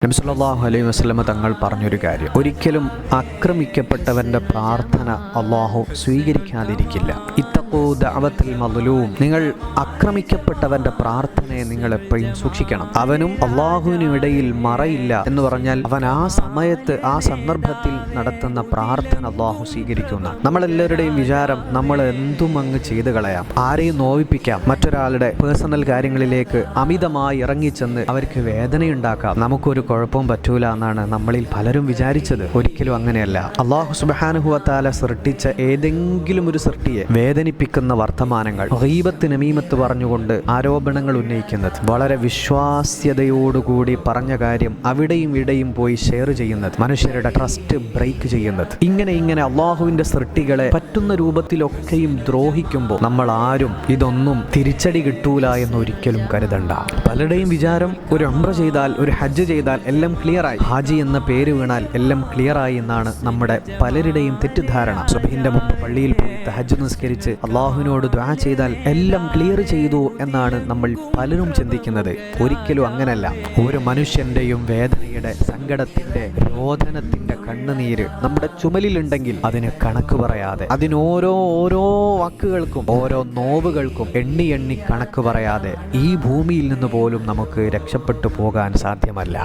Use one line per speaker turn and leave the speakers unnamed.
നബി സല്ലല്ലാഹു അലൈഹി വസല്ലമ തങ്ങൾ പറഞ്ഞൊരു കാര്യം, ഒരിക്കലും ആക്രമിക്കപ്പെട്ടവന്റെ പ്രാർത്ഥന അള്ളാഹു സ്വീകരിക്കാതിരിക്കില്ല. ഇത്തഖൂ ദഅവത്തുൽ മദ്ലൂം, നിങ്ങൾ ആക്രമിക്കപ്പെട്ടവന്റെ പ്രാർത്ഥനയെ നിങ്ങൾ എപ്പോഴും സൂക്ഷിക്കണം. അവനും അള്ളാഹുവിനും ഇടയിൽ മറയില്ല എന്ന് പറഞ്ഞാൽ അവൻ ആ സമയത്ത് ആ സന്ദർഭത്തിൽ നടത്തുന്ന പ്രാർത്ഥന അള്ളാഹു സ്വീകരിക്കുന്നതാണ്. നമ്മളെല്ലാവരുടെയും വിചാരം നമ്മൾ എന്തും അങ്ങ് ചെയ്തു കളയാം, ആരെയും നോവിപ്പിക്കാം, മറ്റൊരാളുടെ പേഴ്സണൽ കാര്യങ്ങളിലേക്ക് അമിതമായി ഇറങ്ങിച്ചെന്ന് അവർക്ക് വേദനയുണ്ടാക്കാം, നമുക്കൊരു കുഴപ്പവും പറ്റൂല എന്നാണ് നമ്മളിൽ പലരും വിചാരിച്ചത്. ഒരിക്കലും അങ്ങനെയല്ല. അല്ലാഹു സുബ്ഹാനഹു വ തആല സൃഷ്ടിച്ച ഏതെങ്കിലും ഒരു സൃഷ്ടിയെ വേദനിപ്പിക്കുന്ന വർത്തമാനങ്ങൾ, ഗീബത്ത് നമീമത്ത് പറഞ്ഞുകൊണ്ട് ആരോപണങ്ങൾ ഉന്നയിക്കുന്നത്, വളരെ വിശ്വാസ്യതയോടുകൂടി പറഞ്ഞ കാര്യം അവിടെയും ഇവിടെയും പോയി ഷെയർ ചെയ്യുന്നത്, മനുഷ്യരുടെ ട്രസ്റ്റ് ബ്രേക്ക് ചെയ്യുന്നത്, ഇങ്ങനെ അള്ളാഹുവിന്റെ സൃഷ്ടികളെ പറ്റുന്ന രൂപത്തിലൊക്കെയും ദ്രോഹിക്കുമ്പോൾ നമ്മൾ ആരും ഇതൊന്നും തിരിച്ചടി കിട്ടൂല എന്നൊരിക്കലും കരുതണ്ട. പലരുടെയും വിചാരം ഒരു ഉംറ ചെയ്താൽ, ഒരു ഹജ്ജ് ചെയ്താൽ എല്ലാം ക്ലിയറായി, ഹാജി എന്ന പേര് വീണാൽ എല്ലാം ക്ലിയറായി എന്നാണ് നമ്മുടെ പലരുടെയും തെറ്റിദ്ധാരണ. സുബ്ഹിന്റെ മുമ്പ് പള്ളിയിൽ പോയി തഹജ്ജുദ് നിസ്കരിച്ച് അള്ളാഹുവിനോട് ദുആ ചെയ്താൽ എല്ലാം ക്ലിയർ ചെയ്തു എന്നാണ് നമ്മൾ പലരും ചിന്തിക്കുന്നത്. ഒരിക്കലും അങ്ങനല്ല. ഒരു മനുഷ്യന്റെയും വേദനയുടെ, സങ്കടത്തിന്റെ, രോദനത്തിന്റെ കണ്ണുനീര് നമ്മുടെ ചുമലിലുണ്ടെങ്കിൽ അതിന് കണക്ക് പറയാതെ, അതിനോരോ വാക്കുകൾക്കും ഓരോ നോവുകൾക്കും എണ്ണി കണക്ക് പറയാതെ ഈ ഭൂമിയിൽ നിന്ന് പോലും നമുക്ക് രക്ഷപ്പെട്ടു പോകാൻ സാധ്യമല്ല.